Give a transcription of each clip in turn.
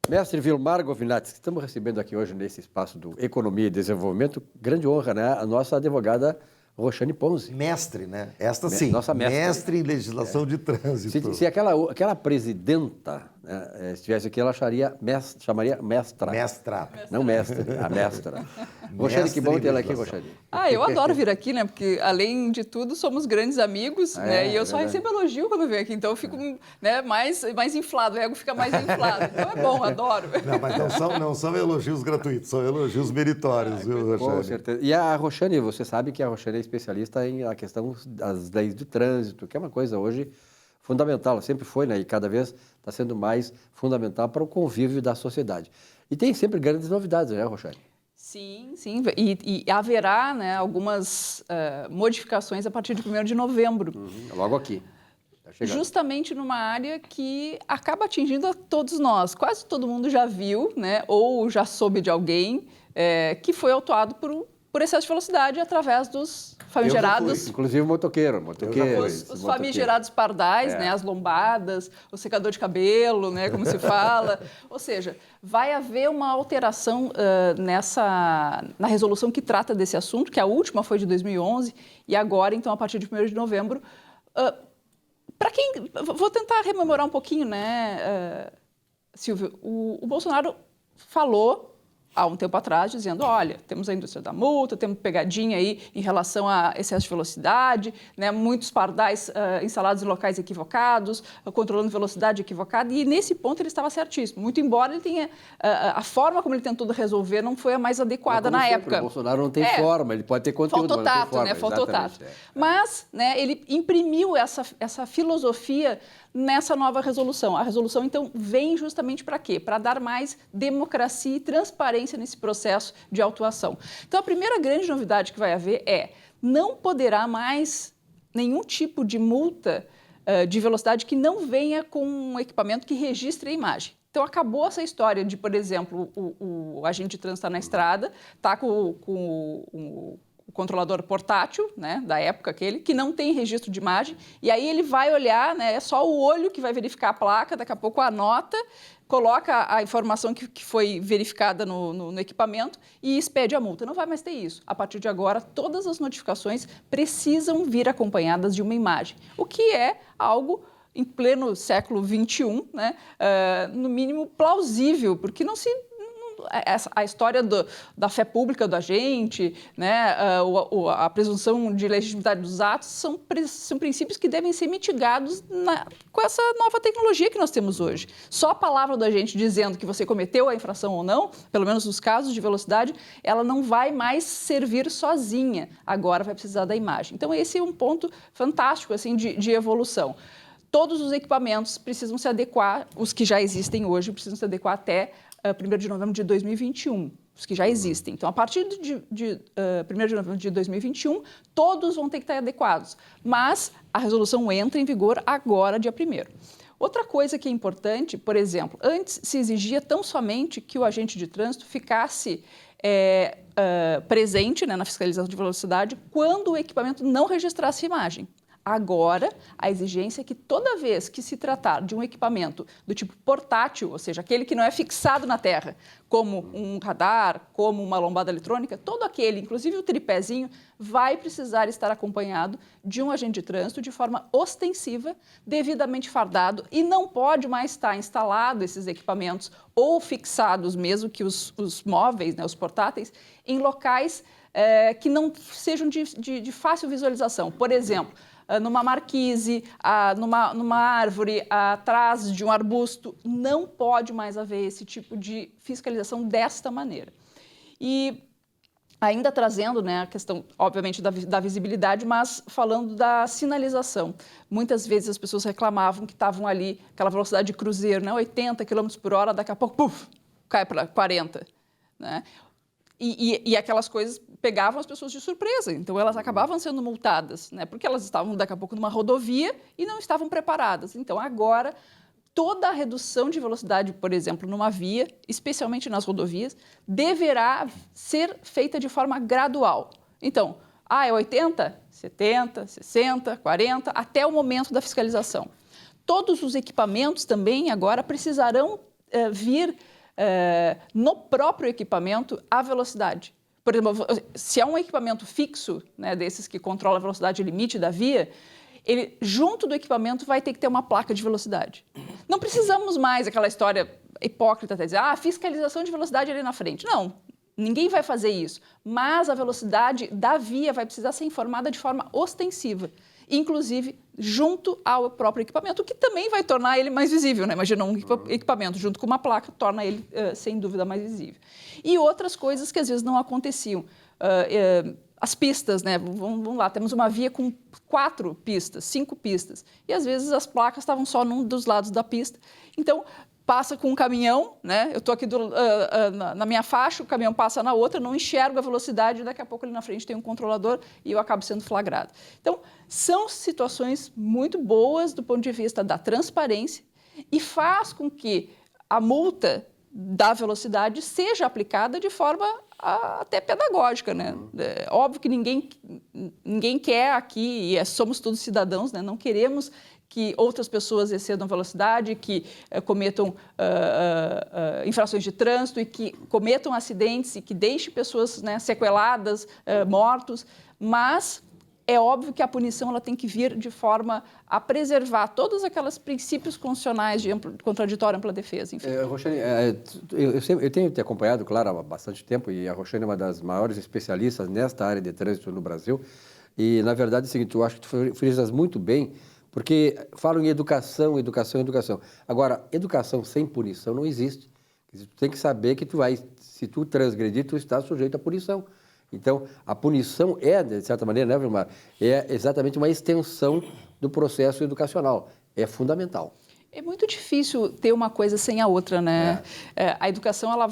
Mestre Vilmar Govinats, que estamos recebendo aqui hoje nesse espaço do Economia e Desenvolvimento, grande honra, né? A nossa advogada Roxane Ponzi. Mestre, né? Esta sim. Nossa mestre. Mestre em legislação de trânsito. Se aquela presidenta, né, estivesse aqui, ela chamaria mestra. Mestra. Não mestre, a mestra. Roxane, que bom ter ela aqui, Roxane. Eu adoro vir aqui, né? Porque, além de tudo, somos grandes amigos, né? E eu só recebo elogio quando venho aqui. Então, eu fico mais inflado, o ego fica mais inflado. Então, é bom, adoro. Não, mas não são elogios gratuitos, são elogios meritórios, viu, Roxane? Com certeza. E a Roxane, você sabe que a Roxane é especialista em a questão das leis de trânsito, que é uma coisa hoje fundamental, sempre foi, né? E cada vez está sendo mais fundamental para o convívio da sociedade. E tem sempre grandes novidades, né, Roxane? Sim. E haverá, né, algumas modificações a partir de 1º de novembro. Logo aqui. Justamente numa área que acaba atingindo a todos nós. Quase todo mundo já viu, né, ou já soube de alguém que foi autuado por excesso de velocidade através dos famigerados... Inclusive motoqueiro. Os famigerados pardais, né, as lombadas, o secador de cabelo, né, como se fala. Ou seja, vai haver uma alteração na resolução que trata desse assunto, que a última foi de 2011, e agora, então, a partir de 1º de novembro... Vou tentar rememorar um pouquinho, né, Silvio? O Bolsonaro falou há um tempo atrás, dizendo, olha, temos a indústria da multa, temos pegadinha aí em relação a excesso de velocidade, né, muitos pardais instalados em locais equivocados, controlando velocidade equivocada, e nesse ponto ele estava certíssimo, muito embora ele tenha, a forma como ele tentou resolver não foi a mais adequada na época. O Bolsonaro não tem forma, ele pode ter conteúdo, faltou tato, mas não tem forma. Né, faltou tato. Mas, né, ele imprimiu essa filosofia nessa nova resolução. A resolução, então, vem justamente para quê? Para dar mais democracia e transparência nesse processo de autuação. Então, a primeira grande novidade que vai haver não poderá mais nenhum tipo de multa de velocidade que não venha com um equipamento que registre a imagem. Então, acabou essa história de, por exemplo, o agente de trânsito está na estrada, está com o controlador portátil, né, da época aquele, que não tem registro de imagem, e aí ele vai olhar, né, é só o olho que vai verificar a placa, daqui a pouco anota, coloca a informação que foi verificada no equipamento e expede a multa. Não vai mais ter isso. A partir de agora, todas as notificações precisam vir acompanhadas de uma imagem, o que é algo em pleno século XXI, né, no mínimo plausível, porque a história da fé pública do agente, né, a presunção de legitimidade dos atos são princípios que devem ser mitigados com essa nova tecnologia que nós temos hoje. Só a palavra do agente dizendo que você cometeu a infração ou não, pelo menos nos casos de velocidade, ela não vai mais servir sozinha, agora vai precisar da imagem. Então esse é um ponto fantástico assim, de evolução. Todos os equipamentos precisam se adequar, os que já existem hoje precisam se adequar até 1º de novembro de 2021, os que já existem. Então, a partir de 1º de novembro de 2021, todos vão ter que estar adequados. Mas a resolução entra em vigor agora, dia 1º. Outra coisa que é importante, por exemplo, antes se exigia tão somente que o agente de trânsito ficasse presente, né, na fiscalização de velocidade quando o equipamento não registrasse imagem. Agora, a exigência é que toda vez que se tratar de um equipamento do tipo portátil, ou seja, aquele que não é fixado na terra, como um radar, como uma lombada eletrônica, todo aquele, inclusive o tripézinho, vai precisar estar acompanhado de um agente de trânsito de forma ostensiva, devidamente fardado, e não pode mais estar instalado esses equipamentos ou fixados, mesmo que os móveis, né, os portáteis, em locais que não sejam de fácil visualização. Por exemplo, numa marquise, numa árvore, atrás de um arbusto, não pode mais haver esse tipo de fiscalização desta maneira. E ainda trazendo, né, a questão, obviamente, da visibilidade, mas falando da sinalização. Muitas vezes as pessoas reclamavam que estavam ali, aquela velocidade de cruzeiro, né, 80 km por hora, daqui a pouco, puf, cai para 40, né? E aquelas coisas pegavam as pessoas de surpresa, então elas acabavam sendo multadas, né? Porque elas estavam daqui a pouco numa rodovia e não estavam preparadas. Então agora toda a redução de velocidade, por exemplo, numa via, especialmente nas rodovias, deverá ser feita de forma gradual. Então, é 80, 70, 60, 40, até o momento da fiscalização. Todos os equipamentos também agora precisarão vir no próprio equipamento a velocidade. Por exemplo, se é um equipamento fixo, né, desses que controla a velocidade limite da via, ele, junto do equipamento, vai ter que ter uma placa de velocidade. Não precisamos mais aquela história hipócrita de dizer, fiscalização de velocidade ali na frente. Não, ninguém vai fazer isso. Mas a velocidade da via vai precisar ser informada de forma ostensiva, inclusive junto ao próprio equipamento, o que também vai tornar ele mais visível, né? Imagina um equipamento junto com uma placa, torna ele, sem dúvida, mais visível. E outras coisas que às vezes não aconteciam. As pistas, né? Vamos lá, temos uma via com 4 pistas, 5 pistas, e às vezes as placas estavam só num dos lados da pista. Então, passa com um caminhão, né? Eu estou aqui na minha faixa, o caminhão passa na outra, não enxergo a velocidade, daqui a pouco ali na frente tem um controlador e eu acabo sendo flagrado. Então, são situações muito boas do ponto de vista da transparência e faz com que a multa da velocidade seja aplicada de forma até pedagógica, né? É óbvio que ninguém quer aqui, e somos todos cidadãos, né? Não queremos que outras pessoas excedam velocidade, que cometam infrações de trânsito e que cometam acidentes e que deixem pessoas, né, sequeladas, mortos, mas é óbvio que a punição ela tem que vir de forma a preservar todos aqueles princípios constitucionais de contraditório, ampla defesa, enfim. Roxane, eu tenho te acompanhado, claro, há bastante tempo, e a Roxane é uma das maiores especialistas nesta área de trânsito no Brasil, e, na verdade, é o seguinte, eu acho que tu frisas muito bem, porque falam em educação, educação, educação. Agora, educação sem punição não existe. Tu tem que saber que se tu transgredir, tu está sujeito à punição. Então, a punição de certa maneira, né, Vilmar, é exatamente uma extensão do processo educacional. É fundamental. É muito difícil ter uma coisa sem a outra, né? A educação, ela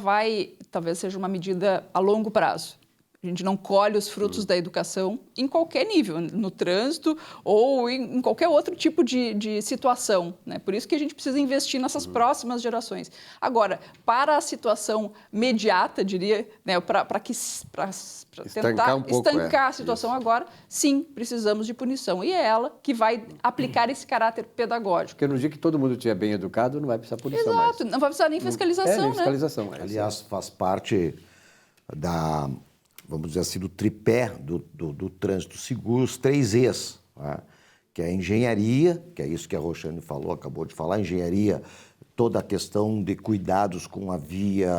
talvez seja uma medida a longo prazo. A gente não colhe os frutos da educação em qualquer nível, no trânsito ou em qualquer outro tipo de situação, né? Por isso que a gente precisa investir nessas próximas gerações. Agora, para a situação imediata, diria, né, para tentar estancar a situação agora, sim, precisamos de punição. E é ela que vai aplicar esse caráter pedagógico. Porque no dia que todo mundo estiver bem educado, não vai precisar punição mais. Exato, não vai precisar nem fiscalização, nem fiscalização. Né? Aliás, faz parte vamos dizer assim, do tripé do trânsito seguro, os 3 Es, né? Que é a engenharia, que é isso que a Roxane falou, acabou de falar, engenharia, toda a questão de cuidados com a via,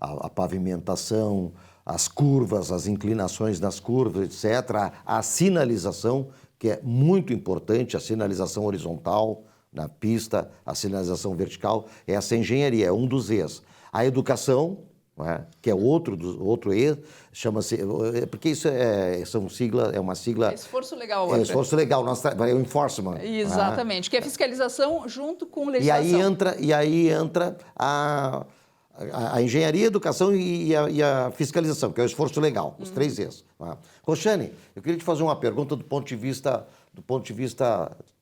a pavimentação, as curvas, as inclinações das curvas, etc. A sinalização, que é muito importante, a sinalização horizontal na pista, a sinalização vertical, essa engenharia é um dos Es. A educação, que é outro E, chama-se, porque isso é uma sigla... Esforço legal. É esforço legal, é o enforcement. Exatamente, que é fiscalização junto com legislação. E aí entra a engenharia, a educação e a fiscalização, que é o esforço legal, os 3 Es. Roxane, eu queria te fazer uma pergunta do ponto de vista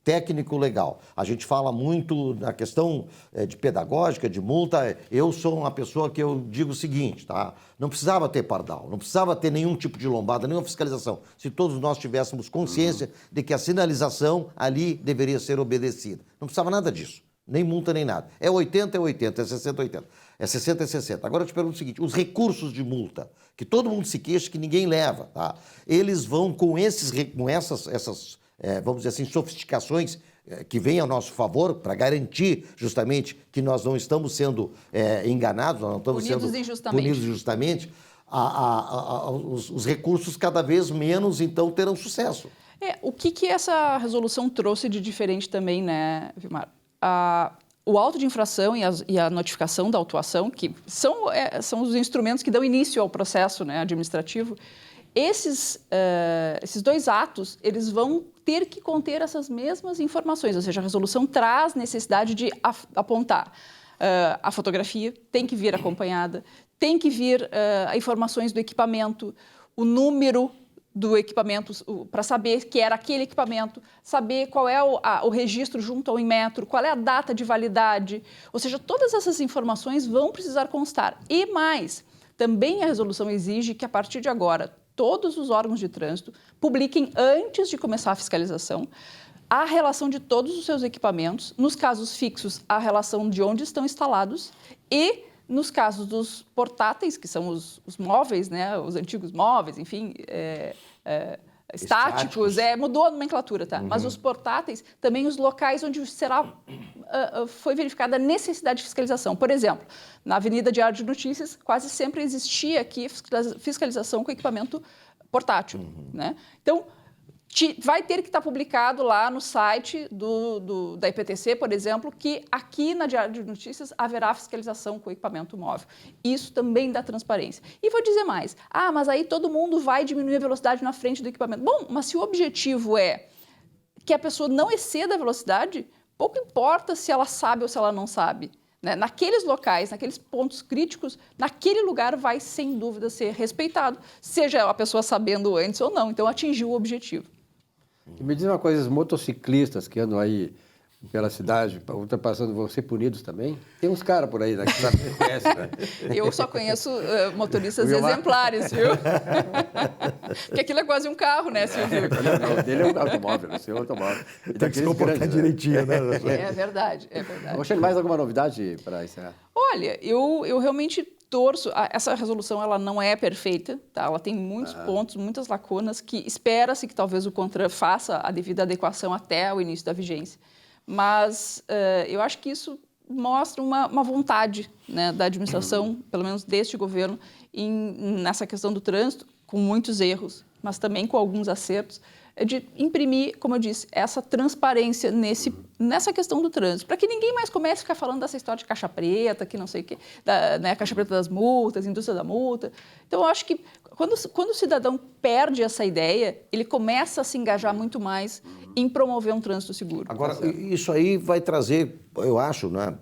técnico-legal. A gente fala muito na questão de pedagógica, de multa. Eu sou uma pessoa que eu digo o seguinte, tá? Não precisava ter pardal, não precisava ter nenhum tipo de lombada, nenhuma fiscalização. Se todos nós tivéssemos consciência de que a sinalização ali deveria ser obedecida. Não precisava nada disso. Nem multa, nem nada. É 80, é 80, é 60, 80. É 60, é 60. Agora eu te pergunto o seguinte, os recursos de multa, que todo mundo se queixa, que ninguém leva, tá? Eles vão com essas vamos dizer assim, sofisticações que vêm a nosso favor para garantir justamente que nós não estamos sendo enganados, nós não estamos punidos injustamente, os recursos cada vez menos, então, terão sucesso. O que essa resolução trouxe de diferente também, né, Vilmar? O auto de infração e a notificação da autuação, que são os instrumentos que dão início ao processo, né, administrativo, esses 2 atos, eles vão ter que conter essas mesmas informações, ou seja, a resolução traz necessidade de apontar a fotografia, tem que vir acompanhada, tem que vir informações do equipamento, o número do equipamento, para saber que era aquele equipamento, saber qual é o registro junto ao Inmetro, qual é a data de validade, ou seja, todas essas informações vão precisar constar. E mais, também a resolução exige que, a partir de agora, todos os órgãos de trânsito publiquem, antes de começar a fiscalização, a relação de todos os seus equipamentos, nos casos fixos, a relação de onde estão instalados e Nos casos dos portáteis, que são os móveis, né, os antigos móveis, enfim, estáticos, mudou a nomenclatura, tá? Mas os portáteis, também os locais onde foi verificada a necessidade de fiscalização. Por exemplo, na Avenida Diário de Notícias, quase sempre existia aqui fiscalização com equipamento portátil, né? Então, vai ter que estar publicado lá no site da IPTC, por exemplo, que aqui na Diário de Notícias haverá fiscalização com equipamento móvel. Isso também dá transparência. E vou dizer mais. Mas aí todo mundo vai diminuir a velocidade na frente do equipamento. Bom, mas se o objetivo é que a pessoa não exceda a velocidade, pouco importa se ela sabe ou se ela não sabe. Né? Naqueles locais, naqueles pontos críticos, naquele lugar vai, sem dúvida, ser respeitado, seja a pessoa sabendo antes ou não. Então, atingiu o objetivo. E me diz uma coisa, os motociclistas que andam aí pela cidade, ultrapassando, vão ser punidos também? Tem uns caras por aí, né, que sabe que conhece, né? Eu só conheço motoristas exemplares, viu? Porque aquilo é quase um carro, né, Silvio? Não, o dele é um automóvel, o seu é um automóvel. Tem que se comportar direitinho, né? É verdade, é verdade. Roxane, mais alguma novidade para encerrar? Olha, eu realmente torço. Essa resolução ela não é perfeita, tá? Ela tem muitos pontos, muitas lacunas que espera-se que talvez o CONTRAN faça a devida adequação até o início da vigência. Mas eu acho que isso mostra uma vontade, né, da administração, pelo menos deste governo, nessa questão do trânsito, com muitos erros, mas também com alguns acertos, de imprimir, como eu disse, essa transparência nessa questão do trânsito, para que ninguém mais comece a ficar falando dessa história de caixa preta, que não sei o quê, né, caixa preta das multas, indústria da multa. Então, eu acho que quando o cidadão perde essa ideia, ele começa a se engajar muito mais em promover um trânsito seguro. Agora, isso aí vai trazer, eu acho, né?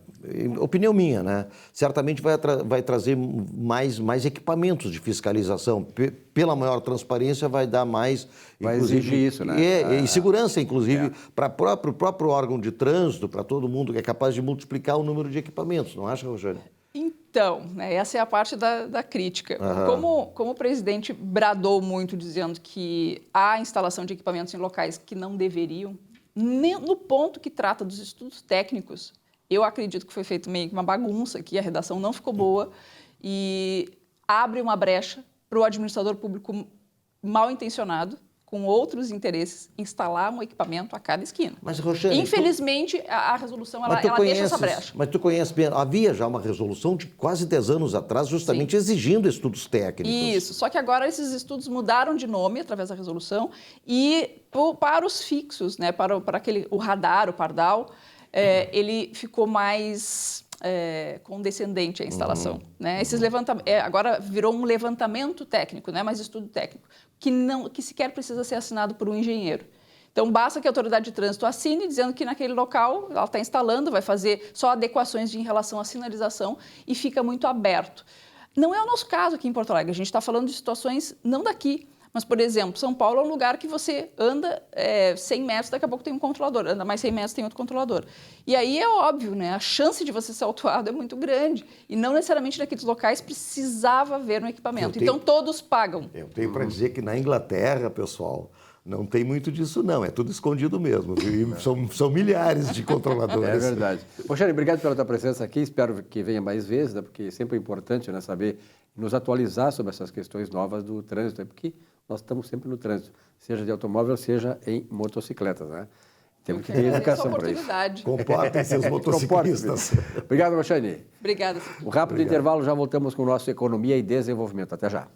Opinião minha, né? Certamente vai trazer mais equipamentos de fiscalização. Pela maior transparência, vai dar mais... Vai exigir isso, né? E segurança, inclusive, para o próprio órgão de trânsito, para todo mundo que é capaz de multiplicar o número de equipamentos, não acha, Rogério? Então, né, essa é a parte da crítica. Como o presidente bradou muito dizendo que há instalação de equipamentos em locais que não deveriam, no ponto que trata dos estudos técnicos, eu acredito que foi feito meio que uma bagunça, que a redação não ficou boa e abre uma brecha para o administrador público mal intencionado, com outros interesses, instalar um equipamento a cada esquina. Mas, Roxane, infelizmente, a resolução ela deixa essa brecha. Mas tu conhece bem, havia já uma resolução de quase 10 anos atrás, justamente exigindo estudos técnicos. Isso, só que agora esses estudos mudaram de nome através da resolução e para os fixos, né, para o radar, o pardal, ele ficou mais condescendente à instalação. Né? Agora virou um levantamento técnico, né, mais estudo técnico, que sequer precisa ser assinado por um engenheiro. Então, basta que a autoridade de trânsito assine, dizendo que naquele local ela está instalando, vai fazer só adequações em relação à sinalização e fica muito aberto. Não é o nosso caso aqui em Porto Alegre, a gente está falando de situações não daqui, mas, por exemplo, São Paulo é um lugar que você anda 100 metros, daqui a pouco tem um controlador, anda mais 100 metros, tem outro controlador. E aí é óbvio, né? A chance de você ser autuado é muito grande. E não necessariamente naqueles locais precisava haver um equipamento. Então, todos pagam. Eu tenho para dizer que na Inglaterra, pessoal, não tem muito disso, não. É tudo escondido mesmo. São milhares de controladores. É verdade. Roxane, obrigado pela tua presença aqui. Espero que venha mais vezes, né? Porque sempre é importante, né, saber nos atualizar sobre essas questões novas do trânsito, porque nós estamos sempre no trânsito, seja de automóvel, seja em motocicletas, né? Temos que ter educação para isso. Comportem-se os motociclistas. Obrigado, Roxane. Obrigada. Um rápido intervalo, já voltamos com o nosso Economia e Desenvolvimento. Até já.